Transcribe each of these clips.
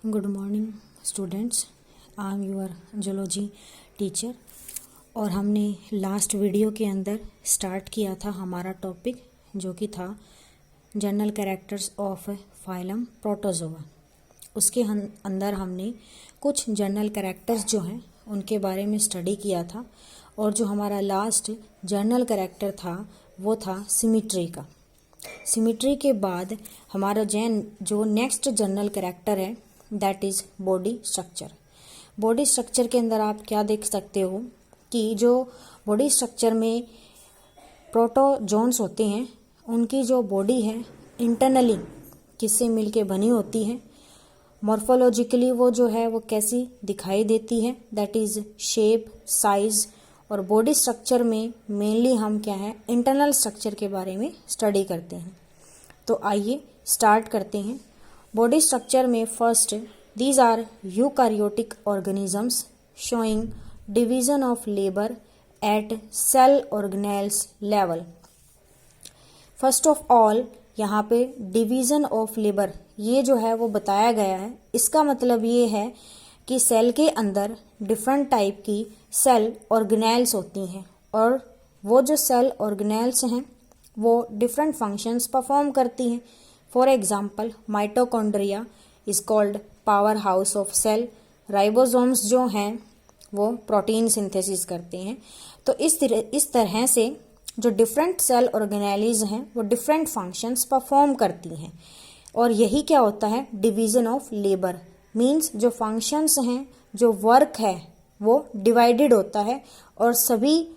Good morning students, I am your zoology teacher. और हमने last video के अंदर स्टार्ट किया था हमारा टॉपिक जो कि था general characters of phylum protozoa. उसके अंदर हमने कुछ जनरल कैरेक्टर्स जो हैं उनके बारे में स्टडी किया था। और जो हमारा लास्ट जनरल कैरेक्टर था वो था सिमिट्री का। सिमिट्री के बाद हमारा जो नेक्स्ट जनरल कैरेक्टर है that is body structure. Body structure के अंदर आप क्या देख सकते हो कि जो बॉडी स्ट्रक्चर में प्रोटोजोन्स होते हैं उनकी जो बॉडी है इंटरनली किससे मिलके बनी होती है, मॉर्फोलॉजिकली वो जो है वो कैसी दिखाई देती है, दैट इज़ शेप, साइज। और बॉडी स्ट्रक्चर में मेनली हम क्या है इंटरनल स्ट्रक्चर के बारे में स्टडी करते हैं। तो आइए स्टार्ट करते हैं। बॉडी स्ट्रक्चर में first these are eukaryotic organisms showing division of labour at cell organelles level. First of all यहाँ पे डिवीजन ऑफ लेबर ये जो है वो बताया गया है। इसका मतलब ये है कि सेल के अंदर डिफरेंट टाइप की सेल ऑर्गेनेल्स होती हैं और वो जो सेल ऑर्गेनेल्स हैं वो डिफरेंट फंक्शंस परफॉर्म करती हैं। For example mitochondria is called power house of cell. Ribosomes जो हैं वो प्रोटीन सिंथेसिस करते हैं। तो इस तरह से जो डिफरेंट सेल ऑर्गेनेल्स हैं वो डिफरेंट फंक्शंस परफॉर्म करती हैं। और यही क्या होता है डिवीजन ऑफ लेबर, मीन्स जो फंक्शंस हैं, जो वर्क है वो डिवाइडेड होता है और सभी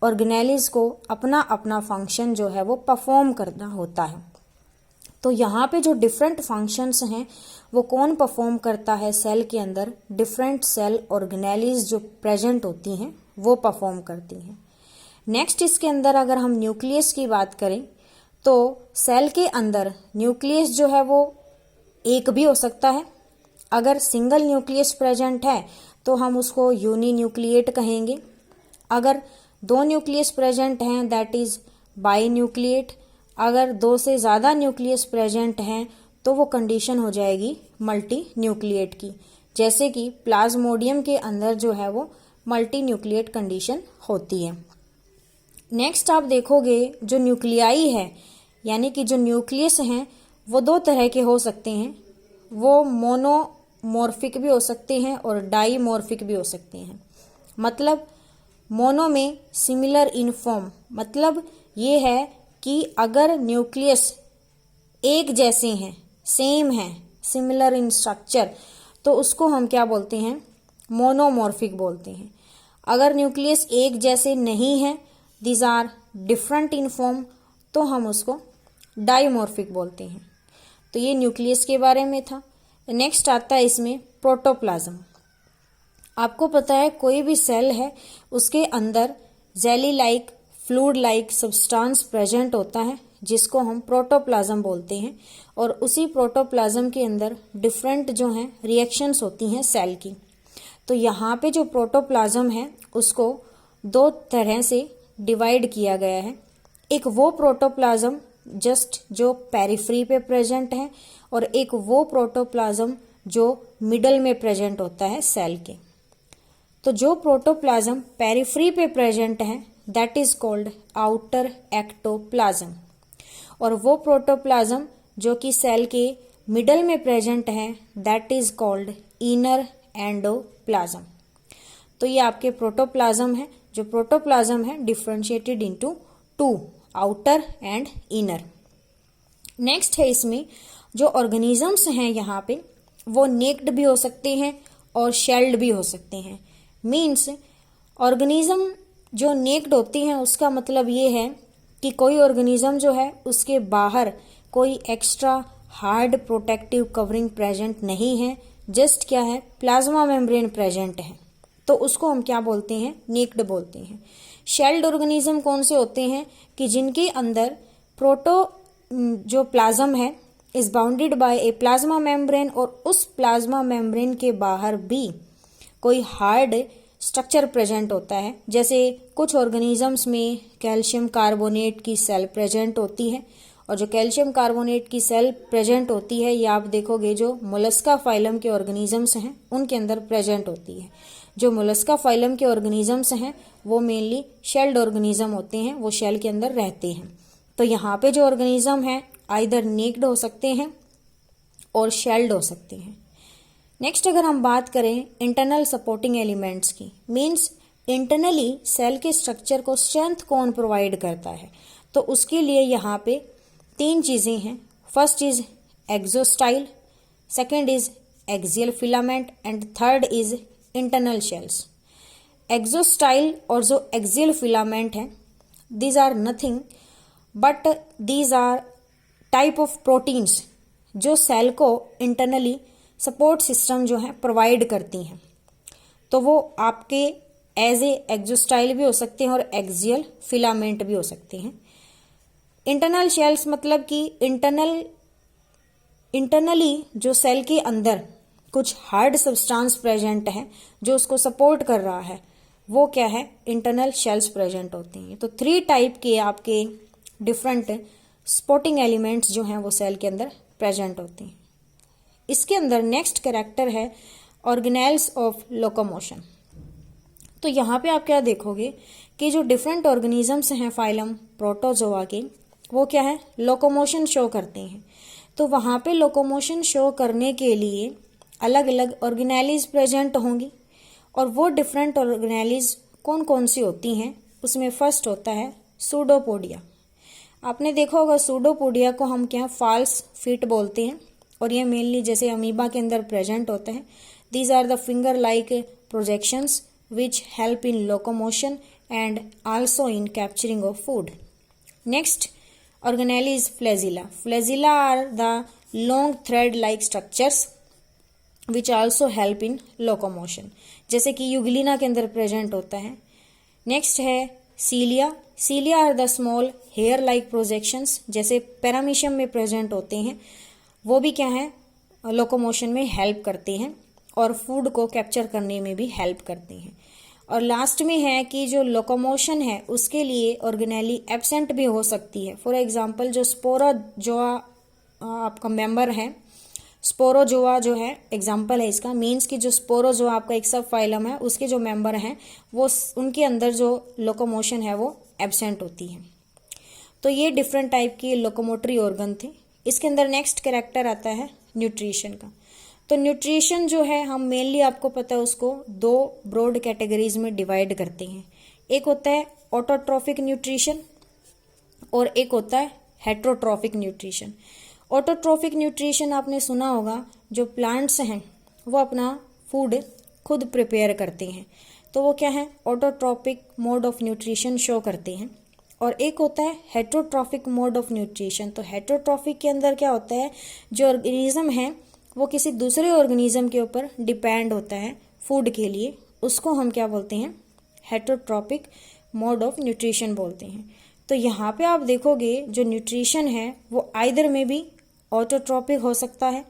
ऑर्गेनेल्स को अपना अपना फंक्शन जो है वो परफॉर्म करना होता है। तो यहाँ पे जो डिफरेंट फंक्शंस हैं वो कौन परफॉर्म करता है सेल के अंदर, डिफरेंट सेल ऑर्गेनेल्स जो प्रेजेंट होती हैं वो परफॉर्म करती हैं। नेक्स्ट इसके अंदर अगर हम न्यूक्लियस की बात करें तो सेल के अंदर न्यूक्लियस जो है वो एक भी हो सकता है। अगर सिंगल न्यूक्लियस प्रेजेंट है तो हम उसको यूनी न्यूक्लिएट कहेंगे। अगर दो न्यूक्लियस प्रेजेंट हैं दैट इज बाई न्यूक्लिएट। अगर दो से ज़्यादा न्यूक्लियस प्रेजेंट हैं तो वो कंडीशन हो जाएगी मल्टी न्यूक्लिएट की, जैसे कि प्लाज्मोडियम के अंदर जो है वो मल्टी न्यूक्लिएट कंडीशन होती है। नेक्स्ट आप देखोगे जो न्यूक्लियाई है यानी कि जो न्यूक्लियस हैं वो दो तरह के हो सकते हैं। वो मोनोमॉर्फिक भी हो सकते हैं और डाईमॉर्फिक भी हो सकते हैं। मतलब मोनो में सिमिलर इन फॉर्म, मतलब ये है कि अगर न्यूक्लियस एक जैसे हैं, सेम हैं, सिमिलर इन स्ट्रक्चर, तो उसको हम क्या बोलते हैं मोनोमॉर्फिक बोलते हैं। अगर न्यूक्लियस एक जैसे नहीं है, these are different in form, तो हम उसको डाईमॉर्फिक बोलते हैं। तो ये न्यूक्लियस के बारे में था। नेक्स्ट आता है इसमें प्रोटोप्लाज्म। आपको पता है कोई भी सेल है उसके अंदर jelly like fluid like substance present होता है जिसको हम प्रोटोप्लाज्म बोलते हैं। और उसी प्रोटोप्लाज्म के अंदर डिफरेंट जो हैं रिएक्शंस होती हैं सेल की। तो यहाँ पे जो प्रोटोप्लाज्म है उसको दो तरह से डिवाइड किया गया है। एक वो प्रोटोप्लाज्म जस्ट जो पेरिफेरी पे प्रेजेंट है और एक वो प्रोटोप्लाज्म जो मिडल में प्रेजेंट होता है सेल के। तो जो प्रोटोप्लाज्म पेरिफेरी पे प्रेजेंट है that is called outer ectoplasm. और वो प्रोटोप्लाज्म जो कि सेल के मिडल में प्रेजेंट है that is called inner endoplasm. तो ये आपके प्रोटोप्लाज्म है। जो प्रोटोप्लाज्म है differentiated into two, outer and inner. Next है इसमें जो ऑर्गेनिजम्स हैं यहाँ पे वो नेक्ड भी हो सकते हैं और शेल्ड भी हो सकते हैं। मीन्स ऑर्गेनिज्म जो नेक्ड होती हैं उसका मतलब ये है कि कोई ऑर्गेनिज्म जो है उसके बाहर कोई extra hard protective covering present नहीं है, जस्ट क्या है प्लाज्मा मेम्ब्रेन प्रेजेंट है, तो उसको हम क्या बोलते हैं नेक्ड बोलते हैं। शेल्ड ऑर्गेनिज्म कौन से होते हैं कि जिनके अंदर जो प्लाज्म है is bounded by A plasma membrane और उस प्लाज्मा मेम्ब्रेन के बाहर भी कोई हार्ड स्ट्रक्चर प्रेजेंट होता है। जैसे कुछ ऑर्गेनिजम्स में कैल्शियम कार्बोनेट की सेल प्रेजेंट होती है और जो कैल्शियम कार्बोनेट की सेल प्रेजेंट होती है ये आप देखोगे जो मोलस्का फाइलम के ऑर्गेनिजम्स हैं उनके अंदर प्रेजेंट होती है। जो मोलस्का फाइलम के ऑर्गेनिजम्स हैं वो मेनली शेल्ड ऑर्गेनिज्म होते हैं, वो शेल के अंदर रहते हैं। तो यहाँ पे जो ऑर्गेनिज्म है आइदर नेक्ड हो सकते हैं और शेल्ड हो सकते हैं। नेक्स्ट अगर हम बात करें इंटरनल सपोर्टिंग एलिमेंट्स की, मीन्स इंटरनली सेल के स्ट्रक्चर को स्ट्रेंथ कौन प्रोवाइड करता है, तो उसके लिए यहाँ पे 3 चीज़ें हैं। First is axostyle, second is axial filament and third is internal shells. Axostyle और जो एक्सियल फिलामेंट है these are nothing but these are type of proteins जो सेल को इंटरनली सपोर्ट सिस्टम जो है प्रोवाइड करती हैं। तो वो आपके एज ए एक्सोस्टाइल भी हो सकते हैं और एक्सियल फिलामेंट भी हो सकते हैं। इंटरनल शेल्स मतलब कि इंटरनली जो सेल के अंदर कुछ हार्ड सब्सटेंस प्रेजेंट है जो उसको सपोर्ट कर रहा है, वो क्या है, इंटरनल शेल्स प्रेजेंट होती हैं। तो 3 टाइप के आपके डिफरेंट सपोर्टिंग एलिमेंट्स जो हैं वो सेल के अंदर प्रेजेंट होते हैं। इसके अंदर नेक्स्ट कैरेक्टर है ऑर्गेनेल्स ऑफ लोकोमोशन। तो यहाँ पे आप क्या देखोगे कि जो डिफरेंट ऑर्गेनिजम्स हैं फाइलम प्रोटोजोआ के, वो क्या है, लोकोमोशन शो करते हैं। तो वहाँ पे लोकोमोशन शो करने के लिए अलग अलग ऑर्गेनेलिज प्रेजेंट होंगी और वो डिफरेंट ऑर्गेनेलिज कौन कौन सी होती हैं, उसमें फर्स्ट होता है सूडोपोडिया। आपने देखा होगा सूडोपोडिया को हम क्या फॉल्स फीट बोलते हैं और ये मेनली जैसे अमीबा के अंदर प्रेजेंट होते हैं। These are the finger like projections which help in locomotion and also in capturing of food. Next organelle is flagella. Flagella are the long thread like structures which also help in locomotion, जैसे कि Euglena के अंदर present होता है। Next है cilia. Cilia are the small hair like projections, जैसे paramecium में present होते हैं, वो भी क्या है, लोकोमोशन में हेल्प करते हैं और फूड को कैप्चर करने में भी हेल्प करते हैं। और लास्ट में है कि जो लोकोमोशन है उसके लिए ऑर्गेनेली एब्सेंट भी हो सकती है। फॉर एग्जांपल जो स्पोरोजोआ आपका मेंबर है, स्पोरोजोआ जो है एग्जांपल है इसका, मीन्स कि जो स्पोरोजोआ आपका एक सब फाइलम है उसके जो मेंबर हैं वो उनके अंदर जो लोकोमोशन है वो एब्सेंट होती है। तो ये डिफरेंट टाइप की लोकोमोटरी ऑर्गन थे। इसके अंदर नेक्स्ट कैरेक्टर आता है न्यूट्रिशन का। तो न्यूट्रिशन जो है हम मेनली आपको पता है उसको 2 ब्रॉड कैटेगरीज में डिवाइड करते हैं। एक होता है ऑटोट्रॉफिक न्यूट्रिशन और एक होता है हेट्रोट्रॉफिक न्यूट्रिशन। ऑटोट्रॉफिक न्यूट्रिशन आपने सुना होगा, जो प्लांट्स हैं वो अपना फूड खुद प्रिपेयर करते हैं, तो वो क्या है, autotrophic mode of nutrition show करते हैं। और एक होता है हेट्रोट्रॉफिक मोड ऑफ न्यूट्रिशन। तो हेट्रोट्रॉफिक के अंदर क्या होता है, जो ऑर्गेनिज्म है वो किसी दूसरे ऑर्गेनिज्म के ऊपर डिपेंड होता है फूड के लिए, उसको हम क्या बोलते हैं, हेट्रोट्रॉफिक मोड ऑफ न्यूट्रिशन बोलते हैं। तो यहाँ पे आप देखोगे जो न्यूट्रिशन है वो आइदर में भी ऑटोट्रॉपिक हो सकता है,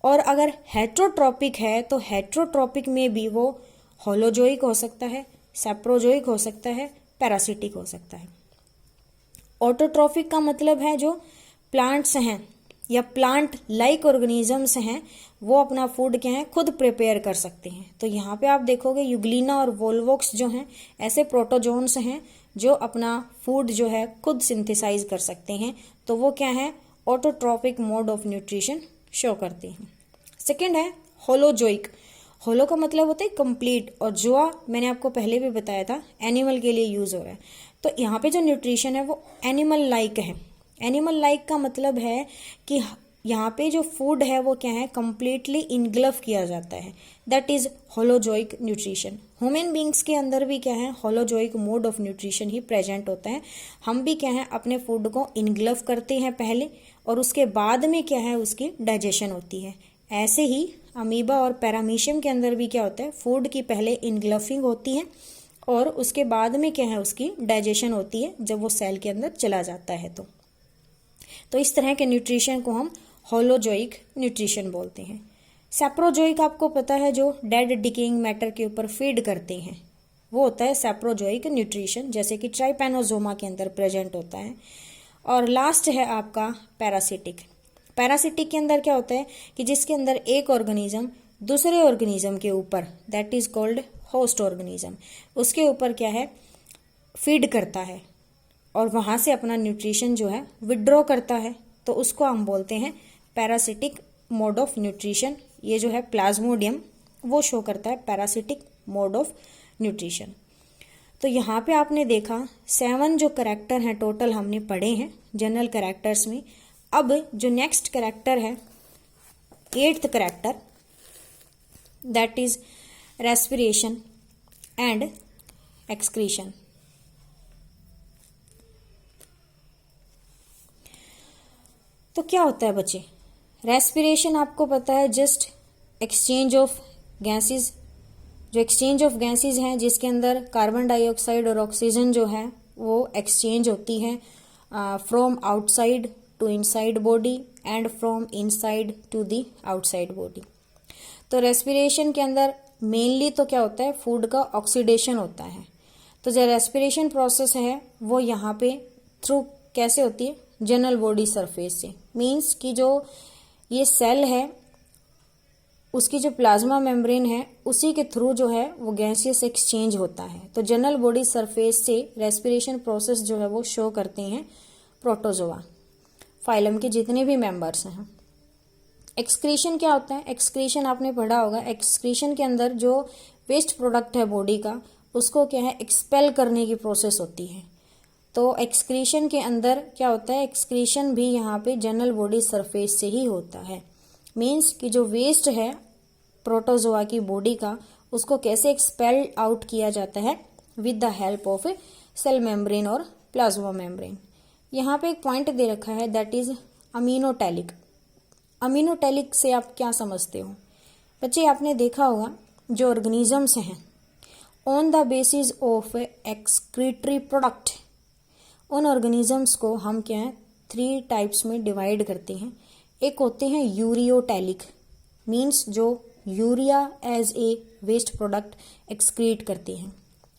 और अगर हेट्रोट्रॉपिक है तो हेट्रोट्रॉपिक में भी वो होलोजोइक हो सकता है, सैप्रोजोइक हो सकता है, पैरासिटिक हो सकता है। ऑटोट्रॉफिक का मतलब है जो प्लांट्स हैं या प्लांट लाइक ऑर्गेनिजम्स हैं वो अपना फूड क्या है, खुद प्रिपेयर कर सकते हैं। तो यहाँ पे आप देखोगे यूग्लिना और वोल्वोक्स जो हैं ऐसे प्रोटोजोन्स हैं जो अपना फूड जो है खुद सिंथेसाइज कर सकते हैं, तो वो क्या है, autotrophic mode of nutrition show करते हैं। सेकेंड है होलोजोइक। होलो का मतलब होता है कंप्लीट, और जोआ मैंने आपको पहले भी बताया था एनिमल के लिए यूज हो रहा है। तो यहाँ पे जो न्यूट्रिशन है वो एनिमल लाइक है। एनिमल लाइक का मतलब है कि यहाँ पे जो फूड है वो क्या है, कंप्लीटली इनग्लफ किया जाता है, that is holozoic nutrition. Human beings के अंदर भी क्या है, holozoic mode of nutrition he present होता है। हम भी क्या है, अपने फूड को इनग्लफ करते हैं पहले, और उसके बाद में क्या है, उसकी डाइजेशन होती है। ऐसे ही अमीबा और पैरामीशियम के अंदर भी क्या होता है, फूड की पहले इनग्लफिंग होती है और उसके बाद में क्या है, उसकी डाइजेशन होती है जब वो सेल के अंदर चला जाता है। तो इस तरह के न्यूट्रिशन को हम होलोजोइक न्यूट्रिशन बोलते हैं। सैप्रोजोइक आपको पता है जो डेड डिकेइंग मैटर के ऊपर फीड करते हैं, वो होता है सैप्रोजोइक न्यूट्रिशन, जैसे कि ट्राइपैनोसोमा के अंदर प्रेजेंट होता है। और लास्ट है आपका पैरासिटिक। पैरासिटिक के अंदर क्या होता है कि जिसके अंदर एक ऑर्गेनिज्म दूसरे ऑर्गेनिज्म के ऊपर, that is called host organism, उसके ऊपर क्या है, फीड करता है और वहां से अपना न्यूट्रिशन जो है विड्रॉ करता है, तो उसको हम बोलते हैं पैरासिटिक मोड ऑफ न्यूट्रिशन। ये जो है प्लाज्मोडियम वो शो करता है पैरासिटिक मोड ऑफ न्यूट्रिशन। तो यहाँ पे आपने देखा 7 जो करेक्टर हैं टोटल हमने पढ़े हैं जनरल करेक्टर्स में। अब जो नेक्स्ट करेक्टर है 8th character, that is respiration and excretion. तो क्या होता है बच्चे, रेस्पिरेशन आपको पता है जस्ट एक्सचेंज ऑफ गैसेस, जो एक्सचेंज ऑफ गैसेस हैं जिसके अंदर कार्बन डाइऑक्साइड और ऑक्सीजन जो है वो एक्सचेंज होती है from outside to inside body and from inside to the outside body. तो रेस्पिरेशन के अंदर मेनली तो क्या होता है, फूड का ऑक्सीडेशन होता है। तो जो रेस्पिरेशन प्रोसेस है वो यहाँ पे थ्रू कैसे होती है, जनरल बॉडी सरफेस से, मीन्स कि जो ये सेल है उसकी जो प्लाज्मा मेम्ब्रेन है उसी के थ्रू जो है वो गैसियस एक्सचेंज होता है। तो जनरल बॉडी सरफेस से रेस्पिरेशन प्रोसेस जो है वो शो करते हैं प्रोटोजोआ फाइलम के जितने भी मेंबर्स हैं। एक्सक्रीशन क्या होता है, एक्सक्रीशन आपने पढ़ा होगा, एक्सक्रीशन के अंदर जो वेस्ट प्रोडक्ट है बॉडी का उसको क्या है एक्सपेल करने की प्रोसेस होती है। तो एक्सक्रीशन के अंदर क्या होता है, एक्सक्रीशन भी यहाँ पे जनरल बॉडी सरफेस से ही होता है। मीन्स कि जो वेस्ट है प्रोटोजोआ की बॉडी का उसको कैसे एक्सपेल आउट किया जाता है, with the help of cell membrane और प्लाज्मा मेम्ब्रेन। यहाँ पे एक पॉइंट दे रखा है दैट इज अमीनोटैलिक। अमीनोटैलिक से आप क्या समझते हो बच्चे, आपने देखा होगा जो ऑर्गेनिजम्स हैं on the basis of excretory product, उन ऑर्गेनिजम्स को हम क्या है 3 टाइप्स में डिवाइड करते हैं। एक होते हैं यूरियोटैलिक, मीन्स जो urea as a waste product excrete करते हैं।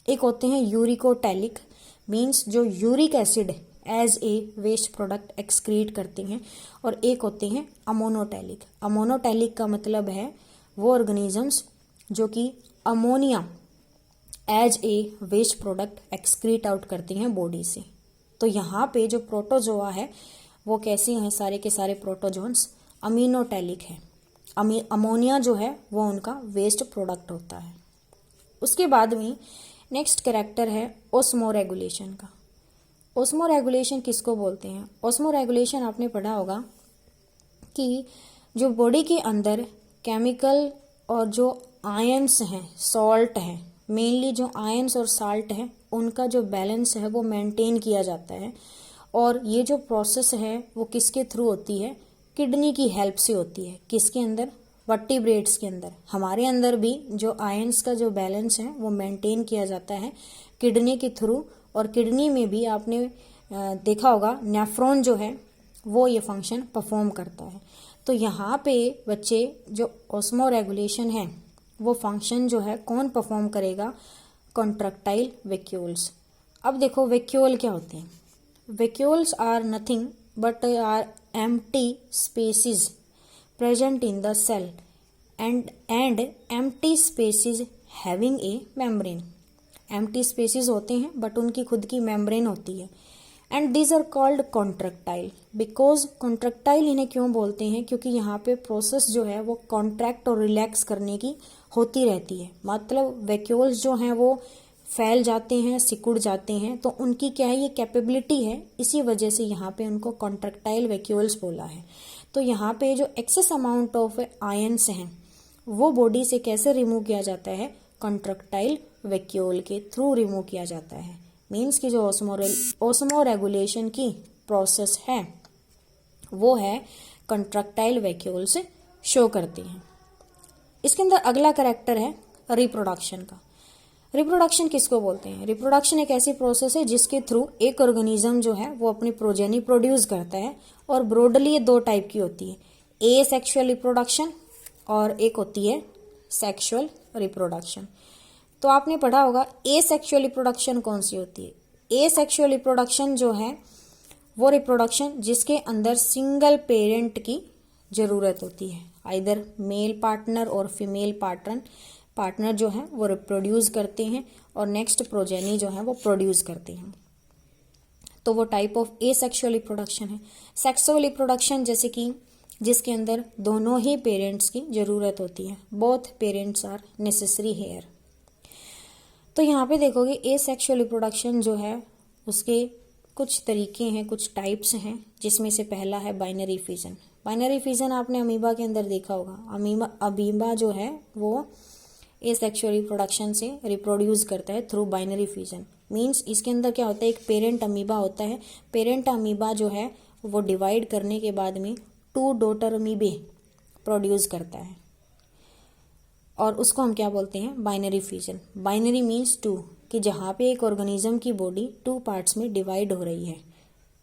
एक होते हैं यूरिकोटैलिक, मीन्स जो uric acid as a waste product excrete करते हैं। और एक होते हैं अमोनोटैलिक। अमोनोटैलिक का मतलब है वो ऑर्गेनिजम्स जो कि ammonia as a waste product excrete out करते हैं बॉडी से। तो यहाँ पे जो प्रोटोजोआ है वो कैसे हैं, सारे के सारे प्रोटोजोन्स अमीनोटैलिक है। अमोनिया जो है वो उनका वेस्ट प्रोडक्ट होता है। उसके बाद में नेक्स्ट कैरेक्टर है ओस्मोरेगुलेशन का। ओस्मोरेगुलेशन किसको बोलते हैं, ओस्मोरेगुलेशन आपने पढ़ा होगा कि जो बॉडी के अंदर केमिकल और जो आयंस हैं, सॉल्ट है, मेनली जो आयंस और साल्ट है उनका जो बैलेंस है वो मेंटेन किया जाता है। और ये जो प्रोसेस है वो किसके थ्रू होती है, किडनी की हेल्प से होती है। किसके अंदर, वर्टिब्रेट्स के अंदर। हमारे अंदर भी जो आयंस का जो बैलेंस है वो मेंटेन किया जाता है किडनी के थ्रू। और किडनी में भी आपने देखा होगा नेफ्रॉन जो है वो ये फंक्शन परफॉर्म करता है। तो यहाँ पे बच्चे जो ऑस्मोरेगुलेशन है वो फंक्शन जो है कौन परफॉर्म करेगा, कॉन्ट्रैक्टाइल वैक्यूल्स। अब देखो वैक्यूल क्या होते हैं, vacuoles are nothing but are empty spaces present in the cell and empty spaces having a membrane. Empty spaces होते हैं बट उनकी खुद की मेम्ब्रेन होती है। And these are called contractile. Because contractile इन्हें क्यों बोलते हैं, क्योंकि यहाँ पे प्रोसेस जो है वो कॉन्ट्रैक्ट और रिलैक्स करने की होती रहती है। मतलब वैक्यूल्स जो हैं वो फैल जाते हैं, सिकुड़ जाते हैं, तो उनकी क्या है ये कैपेबिलिटी है, इसी वजह से यहाँ पे उनको कॉन्ट्रैक्टाइल वैक्यूल्स बोला है। तो यहाँ पे जो एक्सेस अमाउंट ऑफ आयंस हैं वो बॉडी से कैसे रिमूव किया जाता है, कॉन्ट्रैक्टाइल वैक्यूल के थ्रू रिमूव किया जाता है। मीन्स कि जो ऑस्मोरेगुलेशन की प्रोसेस है वो है कॉन्ट्रैक्टाइल वैक्यूल से शो करती हैं। इसके अंदर अगला कैरेक्टर है रिप्रोडक्शन का। रिप्रोडक्शन किसको बोलते हैं, रिप्रोडक्शन एक ऐसी प्रोसेस है जिसके थ्रू एक ऑर्गेनिज्म जो है वो अपनी प्रोजेनी प्रोड्यूस करता है। और ब्रॉडली ये 2 टाइप की होती है, ए सेक्सुअल रिप्रोडक्शन और एक होती है सेक्सुअल रिप्रोडक्शन। तो आपने पढ़ा होगा ए सेक्सुअल रिप्रोडक्शन कौन सी होती है। ए सेक्सुअल रिप्रोडक्शन जो है वो रिप्रोडक्शन जिसके अंदर सिंगल पेरेंट की ज़रूरत होती है, आइदर मेल पार्टनर और फीमेल पार्टनर जो है वो रिप्रोड्यूस करते हैं और नेक्स्ट प्रोजेनी जो है वो प्रोड्यूस करते हैं, तो वो टाइप ऑफ एसेक्सुअल रिप्रोडक्शन है। सेक्सुअल रिप्रोडक्शन जैसे कि जिसके अंदर दोनों ही पेरेंट्स की ज़रूरत होती है, both parents are necessary here. तो यहाँ पे देखोगे एसेक्सुअल रिप्रोडक्शन जो है उसके कुछ तरीके हैं, कुछ टाइप्स हैं, जिसमें से पहला है बाइनरी फिजन। बाइनरी फिजन आपने अमीबा के अंदर देखा होगा। अमीबा जो है वो एसेक्सुअल रिप्रोडक्शन से रिप्रोड्यूस करता है थ्रू बाइनरी फिजन। मीन्स इसके अंदर क्या होता है, एक पेरेंट अमीबा होता है। पेरेंट अमीबा जो है वो डिवाइड करने के बाद में 2 डॉटर अमीबे प्रोड्यूस करता है और उसको हम क्या बोलते हैं, बाइनरी फिजन। बाइनरी मीन्स 2, कि जहाँ पे एक ऑर्गेनिज्म की बॉडी 2 पार्ट्स में डिवाइड हो रही है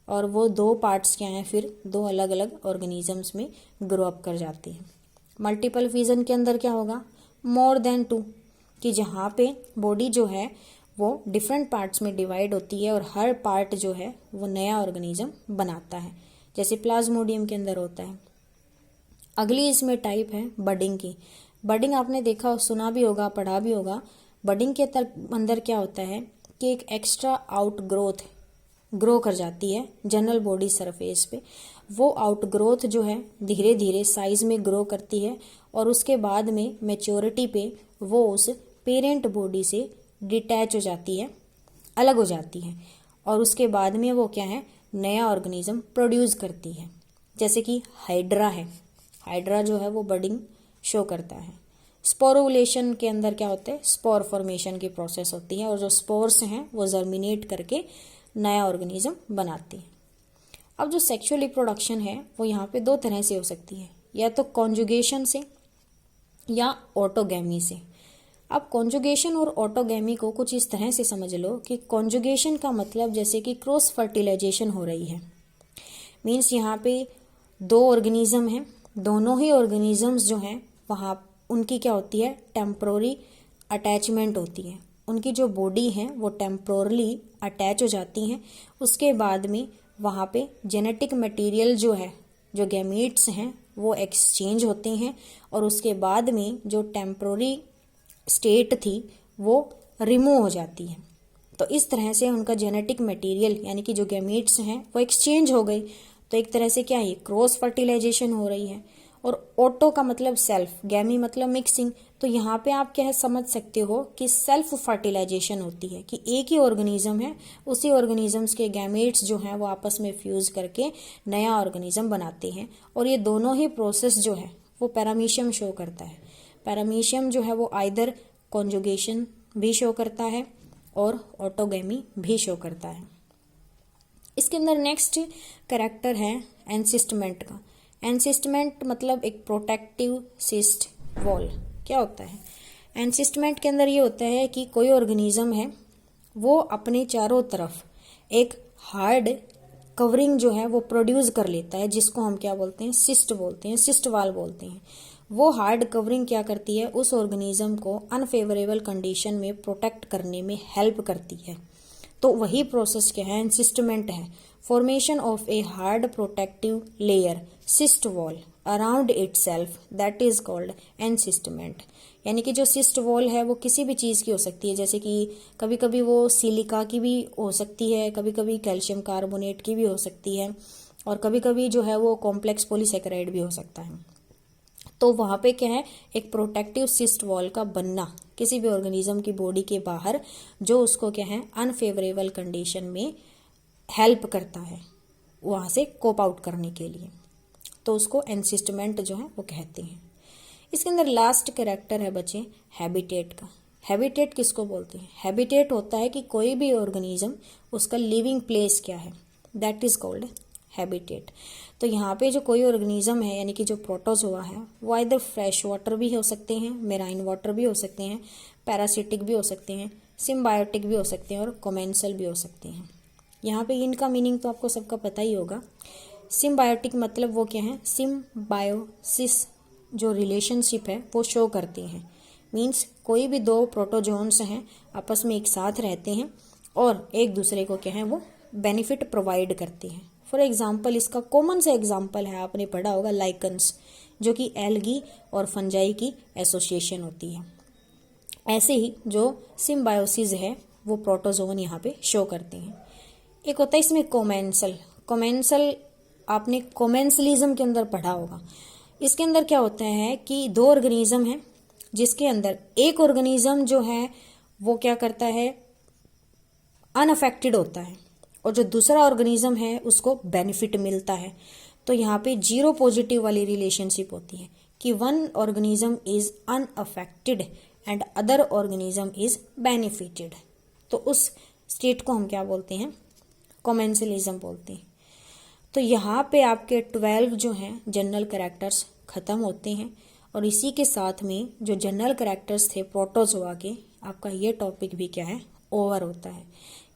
और वो 2 पार्ट्स क्या हैं, फिर 2 अलग अलग ऑर्गेनिजम्स में ग्रो अप कर जाती हैं। मल्टीपल फिजन के अंदर क्या होगा, मोर देन 2, कि जहाँ पे बॉडी जो है वो डिफरेंट पार्ट्स में डिवाइड होती है और हर पार्ट जो है वो नया ऑर्गेनिज्म बनाता है, जैसे प्लाज्मोडियम के अंदर होता है। अगली इसमें टाइप है बडिंग की। बडिंग आपने देखा, सुना भी होगा, पढ़ा भी होगा। बडिंग के अंदर क्या होता है कि एक एक्स्ट्रा आउट ग्रोथ ग्रो कर जाती है जनरल बॉडी सरफेस पे। वो आउट ग्रोथ जो है धीरे धीरे साइज में ग्रो करती है और उसके बाद में मैच्योरिटी पे वो उस पेरेंट बॉडी से डिटैच हो जाती है, अलग हो जाती है और उसके बाद में वो क्या है, नया ऑर्गेनिज्म प्रोड्यूस करती है। जैसे कि हाइड्रा है, हाइड्रा जो है वो बडिंग शो करता है। स्पोरोवुलेशन के अंदर क्या होता है, स्पोर फॉर्मेशन की प्रोसेस होती है और जो स्पोर्स हैं वो जर्मिनेट करके नया ऑर्गेनिज्म बनाती है। अब जो सेक्सुअल रिप्रोडक्शन है वो यहाँ पे 2 तरह से हो सकती है, या तो कॉन्जुगेशन से या ऑटोगैमी से। अब कॉन्जुगेशन और ऑटोगैमी को कुछ इस तरह से समझ लो कि कॉन्जुगेशन का मतलब जैसे कि क्रॉस फर्टिलाइजेशन हो रही है। मीन्स यहाँ पे 2 ऑर्गेनिज्म हैं, दोनों ही ऑर्गेनिजम्स जो हैं वहाँ उनकी क्या होती है, टेम्पोररी अटैचमेंट होती है। उनकी जो बॉडी है वो टेम्पोरली अटैच हो जाती हैं। उसके बाद में वहाँ पे जेनेटिक मटेरियल जो है, जो गैमीट्स हैं वो एक्सचेंज होते हैं और उसके बाद में जो टेम्पोररी स्टेट थी वो रिमूव हो जाती है। तो इस तरह से उनका जेनेटिक मटेरियल यानी कि जो गैमीट्स हैं वो एक्सचेंज हो गई। तो एक तरह से क्या है, क्रॉस फर्टिलाइजेशन हो रही है। और ऑटो का मतलब सेल्फ, गैमी मतलब मिक्सिंग। तो यहाँ पे आप क्या है समझ सकते हो कि सेल्फ फर्टिलाइजेशन होती है कि एक ही ऑर्गेनिज्म है, उसी ऑर्गेनिजम्स के गैमेट्स जो हैं वो आपस में फ्यूज करके नया ऑर्गेनिज्म बनाते हैं। और ये दोनों ही प्रोसेस जो है वो पैरामीशियम शो करता है। पैरामीशियम जो है वो आइदर कॉन्जुगेशन भी शो करता है और ऑटोगैमी भी शो करता है। इसके अंदर नेक्स्ट कैरेक्टर है एनसिस्टमेंट का। एनसिस्टमेंट मतलब एक प्रोटेक्टिव सिस्ट वॉल। क्या होता है एनसिस्टमेंट के अंदर, ये होता है कि कोई ऑर्गेनिज्म है वो अपने चारों तरफ एक हार्ड कवरिंग जो है वो प्रोड्यूस कर लेता है, जिसको हम क्या बोलते हैं, सिस्ट बोलते हैं, सिस्ट वॉल बोलते हैं। वो हार्ड कवरिंग क्या करती है, उस ऑर्गेनिज्म को अनफेवरेबल कंडीशन में प्रोटेक्ट करने में हेल्प करती है। तो वही प्रोसेस क्या है, एनसिस्टमेंट है। Formation of a hard protective layer cyst wall around itself, that is called encystment. यानी कि जो सिस्ट वॉल है वो किसी भी चीज़ की हो सकती है, जैसे कि कभी कभी वो सिलिका की भी हो सकती है, कभी कभी कैल्शियम कार्बोनेट की भी हो सकती है और कभी कभी जो है वो कॉम्प्लेक्स पॉलीसेकेराइड भी हो सकता है। तो वहाँ पे क्या है, एक प्रोटेक्टिव सिस्ट वॉल का बनना किसी भी ऑर्गेनिज्म की बॉडी के बाहर, जो उसको क्या है अनफेवरेबल कंडीशन में हेल्प करता है वहाँ से कोप आउट करने के लिए। तो उसको एनसिस्टमेंट जो है वो कहते हैं। इसके अंदर लास्ट कैरेक्टर है बच्चे हैबिटेट का। हैबिटेट किसको बोलते हैं, हैबिटेट होता है कि कोई भी ऑर्गेनिज्म उसका लिविंग प्लेस क्या है, दैट इज कॉल्ड हैबिटेट। तो यहाँ पे जो कोई ऑर्गेनिज्म है यानी कि जो प्रोटोजोआ है वो इधर फ्रेश वाटर भी हो सकते हैं, मेराइन वाटर भी हो सकते हैं, पैरासिटिक भी हो सकते हैं, सिम्बायोटिक भी हो सकते हैं और कोमेंसल भी हो सकते हैं। यहाँ पे इनका मीनिंग तो आपको सबका पता ही होगा। सिम्बायोटिक मतलब वो क्या है, सिम्बायोसिस जो रिलेशनशिप है वो शो करते हैं। मीन्स कोई भी 2 प्रोटोजोन्स हैं आपस में एक साथ रहते हैं और एक दूसरे को क्या है वो बेनिफिट प्रोवाइड करते हैं। फॉर एग्जाम्पल इसका कॉमन सा एग्जाम्पल है, आपने पढ़ा होगा लाइकन्स, जो कि एल्गी और फंजाई की एसोसिएशन होती है। ऐसे ही जो सिम्बायोसिस है वो प्रोटोजोन यहाँ पे शो करते हैं। एक होता है इसमें कोमेंसल। कोमेंसल आपने कोमेंसलिज्म के अंदर पढ़ा होगा। इसके अंदर क्या होता है कि दो ऑर्गेनिज्म है, जिसके अंदर एक ऑर्गेनिज्म जो है वो क्या करता है, अनअफेक्टेड होता है, और जो दूसरा ऑर्गेनिज्म है उसको बेनिफिट मिलता है। तो यहाँ पे जीरो पॉजिटिव वाली रिलेशनशिप होती है कि one organism is unaffected and other organism is benefited. तो उस स्टेट को हम क्या बोलते हैं, कोमेंसलिज्म बोलते हैं। तो यहाँ पे आपके 12 जो हैं जनरल कैरेक्टर्स खत्म होते हैं, और इसी के साथ में जो जनरल कैरेक्टर्स थे प्रोटोजोआ के, आपका ये टॉपिक भी क्या है, ओवर होता है।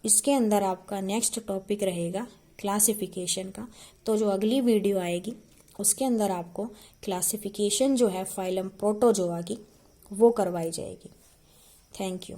इसके अंदर आपका नेक्स्ट टॉपिक रहेगा क्लासिफिकेशन का। तो जो अगली वीडियो आएगी उसके अंदर आपको क्लासिफिकेशन जो है फाइलम प्रोटोजोआ की वो करवाई जाएगी। Thank you.